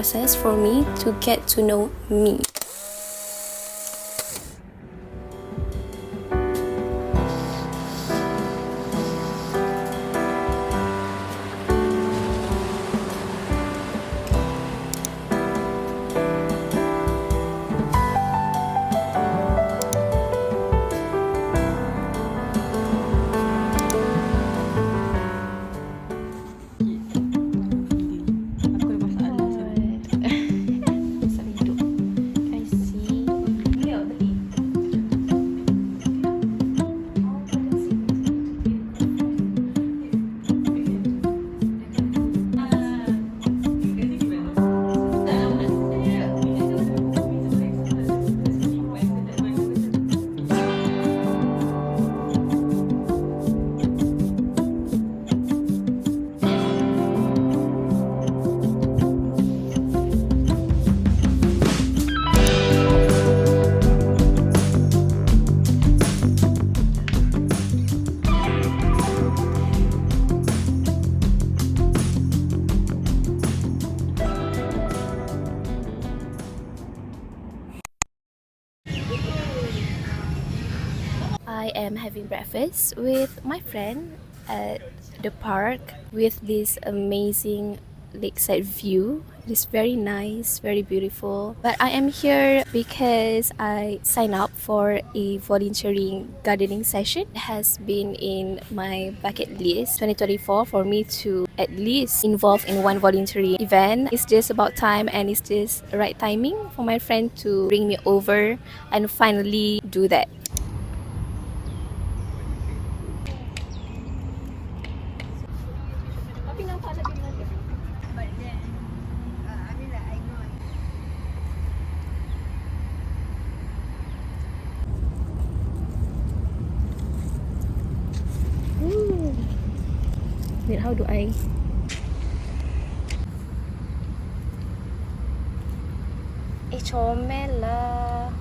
process for me to get to know me. I am having breakfast with my friend at the park with this amazing lakeside view. It is very nice, very beautiful. But I am here because I signed up for a volunteering gardening session. It has been in my bucket list 2024 for me to at least involve in one voluntary event. It's just about time, and it's just right timing for my friend to bring me over and finally do that. Wait, how do I? Comel lah.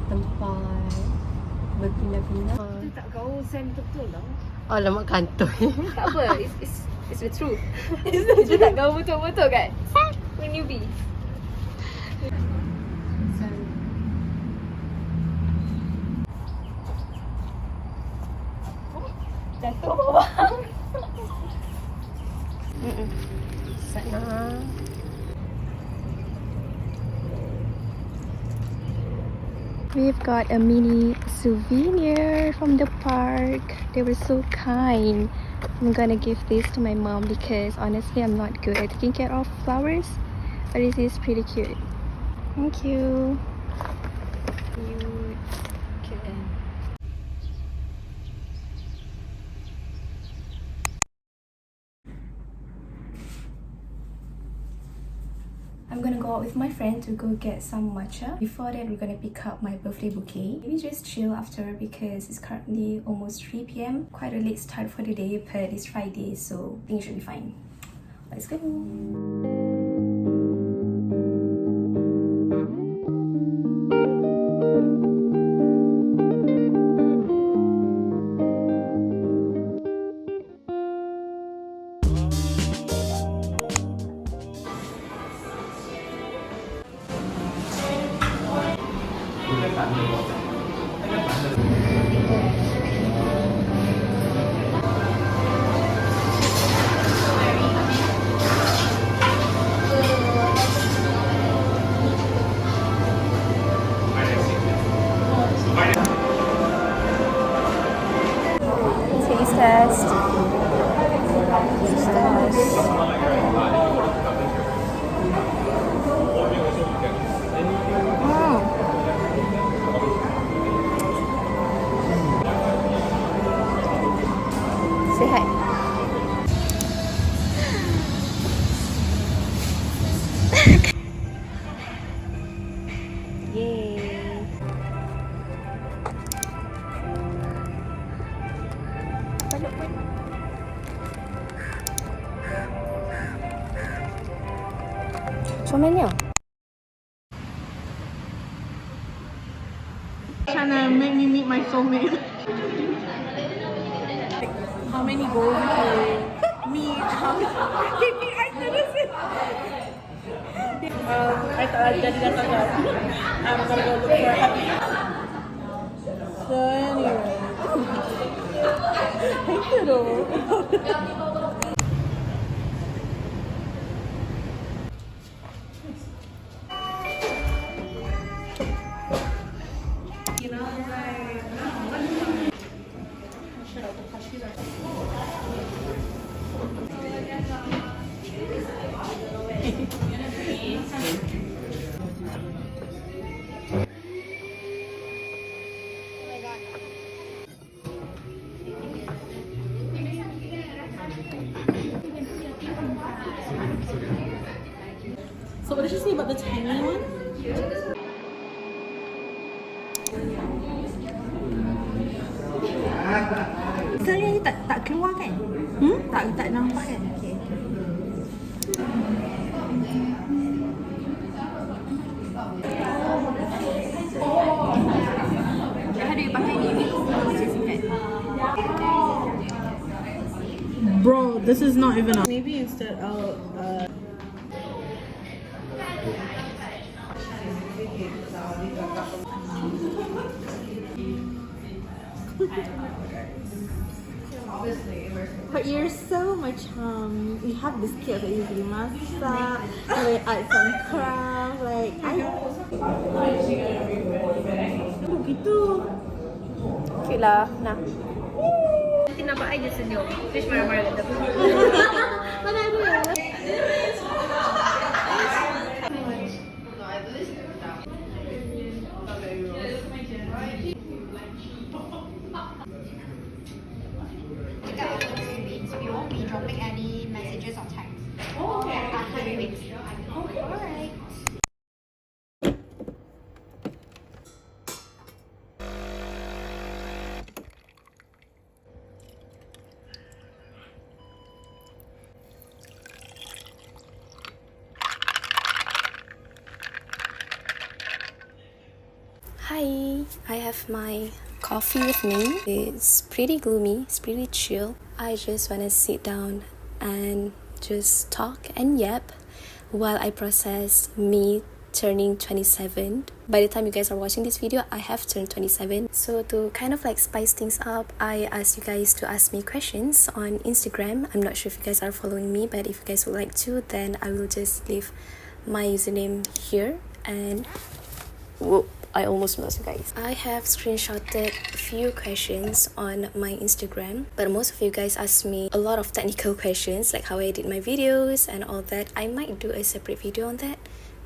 Tempat berpindah-pindah. Itu tak kawasan betul lah. Alamak kantoi. Tak apa, it's the truth. Itu tak kau betul-betul kan? When you be. Jatuh bawah. Sana. We've got a mini souvenir from the park. They were so kind. I'm gonna give this to my mom because honestly I'm not good at taking care of flowers, but this is pretty cute. Thank you. Cute. Okay. I'm gonna go out with my friend to go get some matcha. Before that, we're gonna pick up my birthday bouquet. Maybe just chill after because it's currently almost 3 p.m. Quite a late start for the day, but it's Friday, so things should be fine. Let's go. Taste test. Say hi. Yay. Comelnya. Trying to make me meet my soulmate. How many goals do me? I noticed. I thought jadi datang guys. I'm gonna go look for a happy. So anyway, itu dong. So what did you say about the tiny one? Misalnya ni tak keluar kan? Tak nampak kan? Okay. How do you pakai ni? Bro, this is not even on. Maybe instead I'll But you're so much you have the skill that you can masak, like add some craft, like gitu. Okay lah, nah. Nanti nampak I je senyum. Fish marah-marah kata. Mana ada ya? We won't be dropping any messages or text. Okay. After 3 weeks. Okay. Alright. Hi, I have my coffee with me. It's pretty gloomy, it's pretty chill. I just want to sit down and just talk and yap while I process me turning 27. By the time you guys are watching this video, I have turned 27. So to kind of like spice things up, I asked you guys to ask me questions on Instagram. I'm not sure if you guys are following me, but if you guys would like to, then I will just leave my username here. And whoa, I almost lost you guys. I have screenshotted a few questions on my Instagram, but most of you guys asked me a lot of technical questions, like how I edit my videos and all that. I might do a separate video on that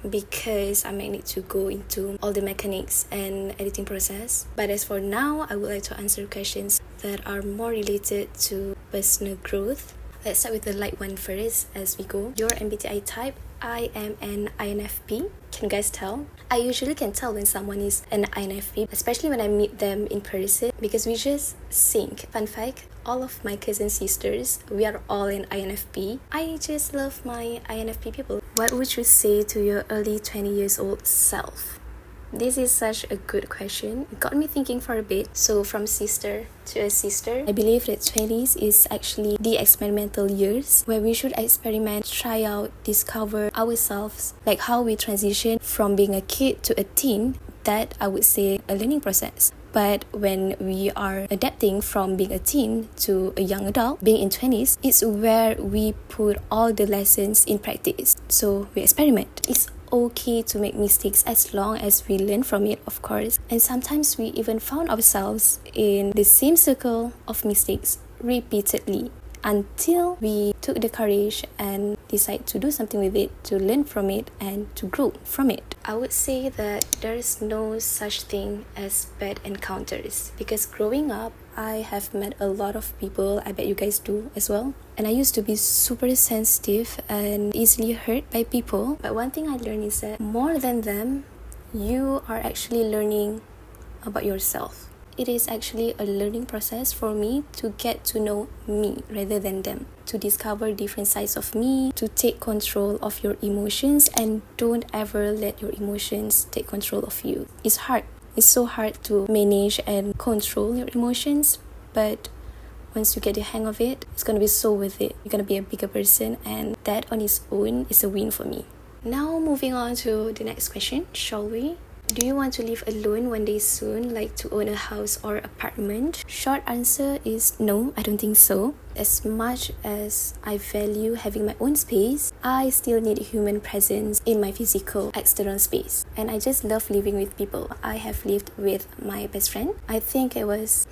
because I might need to go into all the mechanics and editing process. But as for now, I would like to answer questions that are more related to personal growth. Let's start with the light one first as we go. Your MBTI type. I am an INFP. Can you guys tell? I usually can tell when someone is an INFP, especially when I meet them in person, because we just sync. Fun fact, all of my cousin sisters, we are all in INFP. I just love my INFP people. What would you say to your early 20 years old self? This is such a good question. It got me thinking for a bit. So from sister to a sister, I believe that 20s is actually the experimental years where we should experiment, try out, discover ourselves, like how we transition from being a kid to a teen. That I would say a learning process. But when we are adapting from being a teen to a young adult, being in 20s, it's where we put all the lessons in practice. So we experiment. It's okay to make mistakes as long as we learn from it, of course. And sometimes we even found ourselves in the same circle of mistakes repeatedly until we took the courage and decide to do something with it, to learn from it and to grow from it. I would say that there's no such thing as bad encounters, because growing up I have met a lot of people. I bet you guys do as well. And I used to be super sensitive and easily hurt by people. But one thing I learned is that more than them, you are actually learning about yourself. It is actually a learning process for me to get to know me rather than them, to discover different sides of me, to take control of your emotions, and don't ever let your emotions take control of you. It's hard. It's so hard to manage and control your emotions, but once you get the hang of it, it's gonna be so worth it. You're gonna be a bigger person, and that on its own is a win for me. Now moving on to the next question, shall we? Do you want to live alone one day soon, like to own a house or apartment? Short answer is no, I don't think so. As much as I value having my own space, I still need human presence in my physical external space. And I just love living with people. I have lived with my best friend. I think it was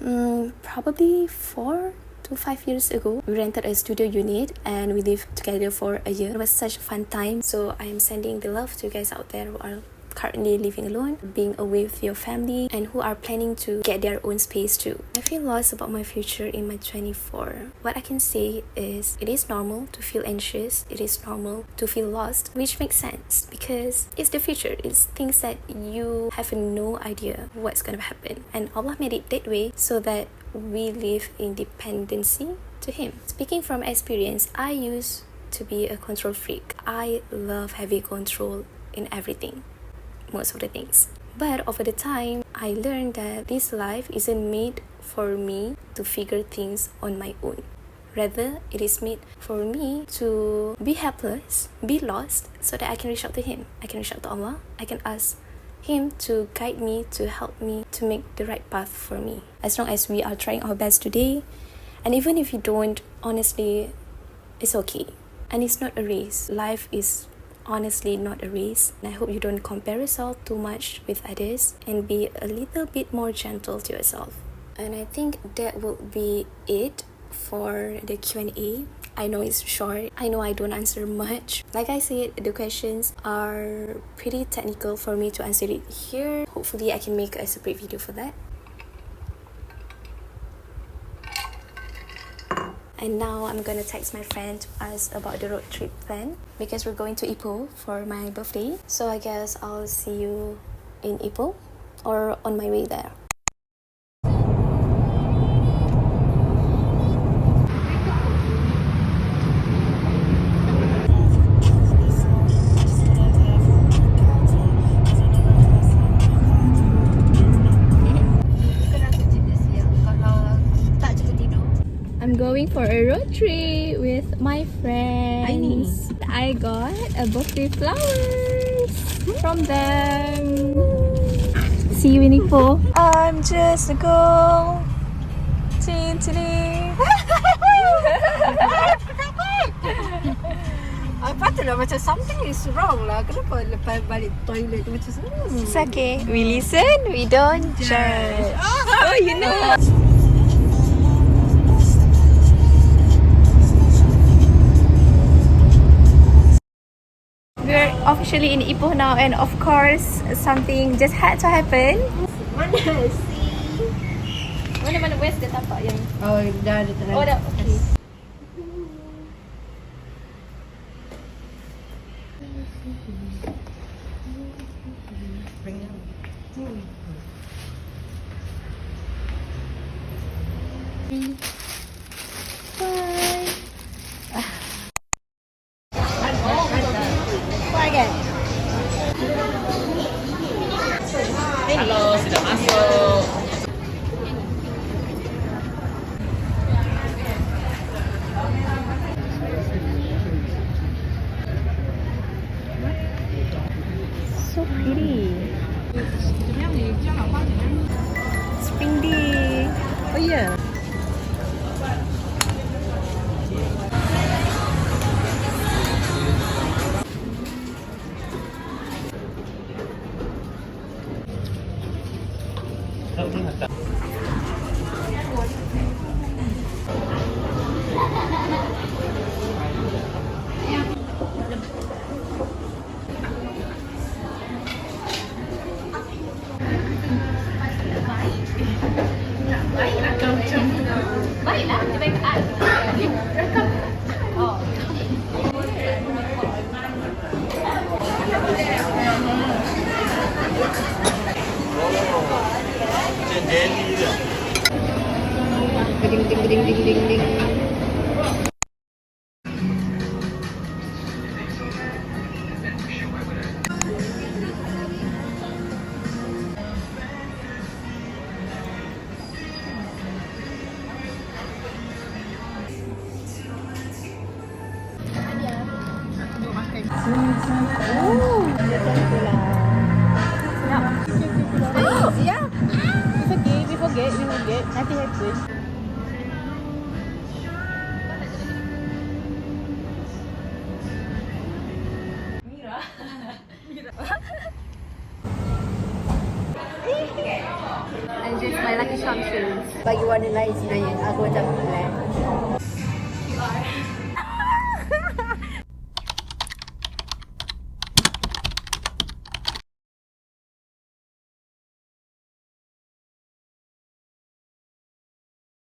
probably 4 to 5 years ago. We rented a studio unit and we lived together for a year. It was such a fun time. So I am sending the love to you guys out there who are currently living alone, being away with your family, and who are planning to get their own space too. I feel lost about my future in my 24. What I can say is it is normal to feel anxious, it is normal to feel lost, which makes sense because it's the future. It's things that you have no idea what's gonna happen, and Allah made it that way so that we live in dependency to Him. Speaking from experience, I used to be a control freak. I love having control in everything, most of the things. But over the time, I learned that this life isn't made for me to figure things on my own. Rather, it is made for me to be helpless, be lost, so that I can reach out to Him. I can reach out to Allah. I can ask Him to guide me, to help me, to make the right path for me. As long as we are trying our best today, and even if you don't, honestly, it's okay. And it's not a race. Life is honestly not a race. And I hope you don't compare yourself too much with others and be a little bit more gentle to yourself. And I think that will be it for the Q&A. I know it's short. I know I don't answer much. Like I said, the questions are pretty technical for me to answer it here. Hopefully I can make a separate video for that. And now I'm gonna text my friend to ask about the road trip plan because we're going to Ipoh for my birthday. So I guess I'll see you in Ipoh or on my way there. I'm going for a road trip with my friends. I got a bouquet flowers from them. See you in Ipoh. I'm just a girl. Patutlah macam something is wrong lah. Kenapa lepas balik toilet tu macam It's okay. We listen, we don't judge. Oh, you know. We're officially in Ipoh now, and of course, something just had to happen. mana sih? Mana where's the tapak yang? Oh, dah ada Oh, dah. Okay. Halo, sudah masuk. Happy happy. And just my lucky charm shoes. Bagi warna lain sebenarnya. Aku macam black.